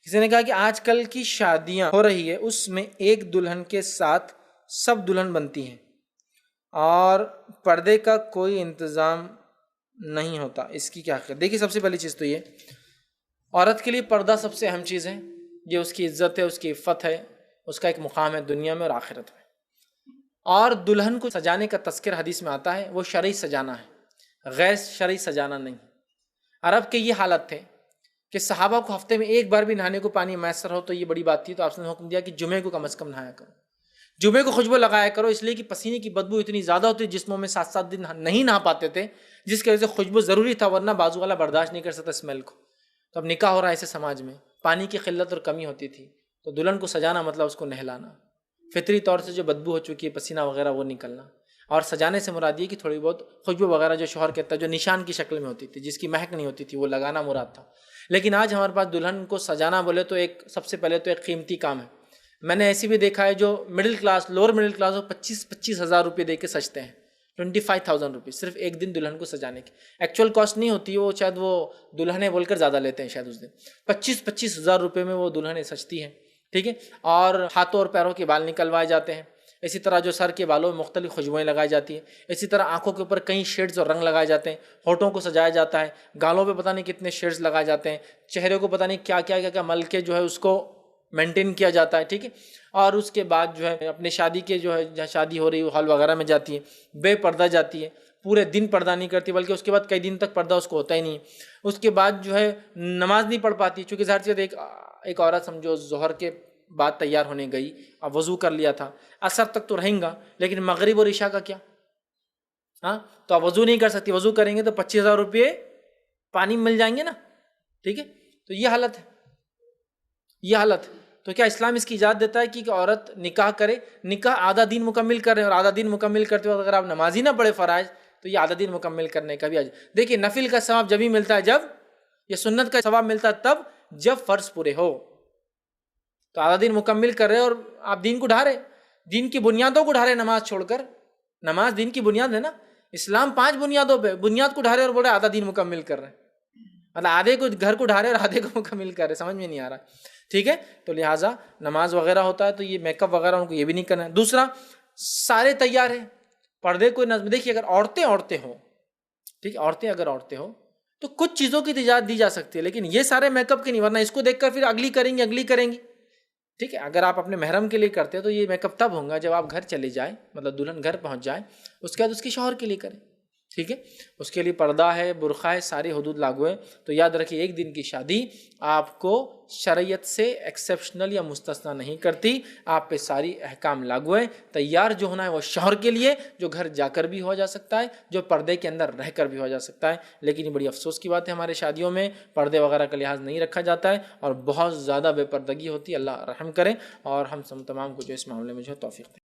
کسی نے کہا کہ آج کل کی شادیاں ہو رہی ہے اس میں ایک دلہن کے ساتھ سب دلہن بنتی ہیں اور پردے کا کوئی انتظام نہیں ہوتا، اس کی کیا خیال؟ دیکھیے، سب سے پہلی چیز تو یہ، عورت کے لیے پردہ سب سے اہم چیز ہے، یہ اس کی عزت ہے، اس کی عفت ہے، اس کا ایک مقام ہے دنیا میں اور آخرت میں۔ اور دلہن کو سجانے کا تذکر حدیث میں آتا ہے، وہ شرعی سجانا ہے، غیر شرعی سجانا نہیں۔ عرب کے یہ حالت تھے کہ صحابہ کو ہفتے میں ایک بار بھی نہانے کو پانی میسر ہو تو یہ بڑی بات تھی، تو آپ نے حکم دیا کہ جمعے کو کم از کم نہایا کرو، جمعے کو خوشبو لگایا کرو، اس لیے کہ پسینے کی بدبو اتنی زیادہ ہوتی جسموں میں 7 دن نہیں نہا پاتے تھے، جس کی وجہ سے خوشبو ضروری تھا، ورنہ بازو والا برداشت نہیں کر سکتا اسمیل کو۔ تو اب نکاح ہو رہا ہے ایسے سماج میں، پانی کی قلت اور کمی ہوتی تھی، تو دلہن کو سجانا مطلب اس کو نہلانا، فطری طور سے جو بدبو ہو چکی ہے پسینہ وغیرہ وہ نکلنا، اور سجانے سے مراد یہ کہ تھوڑی بہت خوشبو وغیرہ جو شوہر کہتا ہے جو نشان کی شکل میں ہوتی تھی، جس کی مہک نہیں ہوتی تھی، وہ لگانا مراد تھا۔ لیکن آج ہمارے پاس دلہن کو سجانا بولے تو ایک سب سے پہلے تو ایک قیمتی کام ہے۔ میں نے ایسی بھی دیکھا ہے جو middle class, lower middle class ہو، 25 ہزار روپے دے کے سجتے ہیں، 25,000 روپے صرف ایک دن دلہن کو سجانے کی۔ ایکچوئل کاسٹ نہیں ہوتی، وہ شاید وہ دلہنیں بول کر زیادہ لیتے ہیں، شاید اس دن 25 ہزار روپے میں وہ دلہنیں سجتی ہیں، ٹھیک ہے۔ اور ہاتھوں اور پیروں کے بال نکلوائے جاتے ہیں، اسی طرح جو سر کے بالوں میں مختلف خوشبوئیں لگائی جاتی ہیں، اسی طرح آنکھوں کے اوپر کئی شیڈز اور رنگ لگائے جاتے ہیں، ہونٹوں کو سجایا جاتا ہے، گالوں پہ پتہ نہیں کتنے شیڈز لگائے جاتے ہیں، چہرے کو پتہ نہیں کیا کیا کیا کیا مل کے جو ہے اس کو مینٹین کیا جاتا ہے، ٹھیک ہے۔ اور اس کے بعد جو ہے اپنے شادی کے جو ہے جہاں شادی ہو رہی ہے ہال وغیرہ میں جاتی ہے، بے پردہ جاتی ہے، پورے دن پردہ نہیں کرتی، بلکہ اس کے بعد کئی دن تک پردہ اس کو ہوتا ہی نہیں۔ اس کے بعد جو ہے نماز نہیں پڑھ پاتی، چونکہ ظاہر سی بات ایک عورت سمجھو ظہر کے بعد تیار ہونے گئی، اب وضو کر لیا تھا، عصر تک تو رہیں گا، لیکن مغرب اور عشاء کا کیا؟ ہاں، تو اب وضو نہیں کر سکتی، وضو کریں گے تو 25,000 روپے پانی مل جائیں گے نا، ٹھیک ہے۔ تو یہ حالت ہے، یہ حالت ہے۔ تو کیا اسلام اس کی اجازت دیتا ہے کہ عورت نکاح کرے؟ نکاح آدھا دین مکمل کر رہے ہیں، اور آدھا دین مکمل کرتے وقت اگر آپ نماز ہی نہ پڑھے فرائض تو یہ آدھا دین مکمل کرنے کا بھی دیکھیے نفل کا ثواب جب ہی ملتا ہے جب، یہ سنت کا ثواب ملتا ہے تب جب فرض پورے ہو۔ تو آدھا دین مکمل کر رہے اور آپ دین کو ڈھا رہے، دین کی بنیادوں کو ڈھا رہے نماز چھوڑ کر۔ نماز دین کی بنیاد ہے نا، اسلام 5 بنیادوں پہ، بنیاد کو ڈھا رہے اور بول رہے آدھا دین مکمل کر رہے، مطلب آدھے کو گھر کو ڈھا رہے اور آدھے کو مکمل کر رہے، سمجھ میں نہیں آ رہا، ٹھیک ہے۔ تو لہٰذا نماز وغیرہ ہوتا ہے تو یہ میک اپ وغیرہ ان کو یہ بھی نہیں کرنا ہے۔ دوسرا، سارے تیار ہیں، پردے کوئی نظم، دیکھیے اگر عورتیں ہوں، ٹھیک ہے، اگر عورتیں ہوں تو کچھ چیزوں کی اجازت دی جا سکتی ہے، لیکن یہ سارے میک اپ کی نہیں، ورنہ اس کو دیکھ کر پھر اگلی کریں گی، ٹھیک ہے۔ اگر آپ اپنے محرم کے لیے کرتے ہیں تو یہ میک اپ تب ہوگا جب آپ گھر چلے جائیں، مطلب دلہن گھر پہنچ جائے، اس کے بعد اس کے شوہر کے لیے کریں، ٹھیک ہے۔ اس کے لیے پردہ ہے، برقع ہے، ساری حدود لاگو ہے۔ تو یاد رکھیے ایک دن کی شادی آپ کو شریعت سے ایکسیپشنل یا مستثنا نہیں کرتی، آپ پہ ساری احکام لاگو ہے۔ تیار جو ہونا ہے وہ شوہر کے لیے، جو گھر جا کر بھی ہو جا سکتا ہے، جو پردے کے اندر رہ کر بھی ہو جا سکتا ہے۔ لیکن یہ بڑی افسوس کی بات ہے ہمارے شادیوں میں پردے وغیرہ کا لحاظ نہیں رکھا جاتا ہے اور بہت زیادہ بے پردگی ہوتی ہے۔ اللہ رحم کرے اور ہم تمام کو جو اس معاملے میں جو ہے توفیق دے۔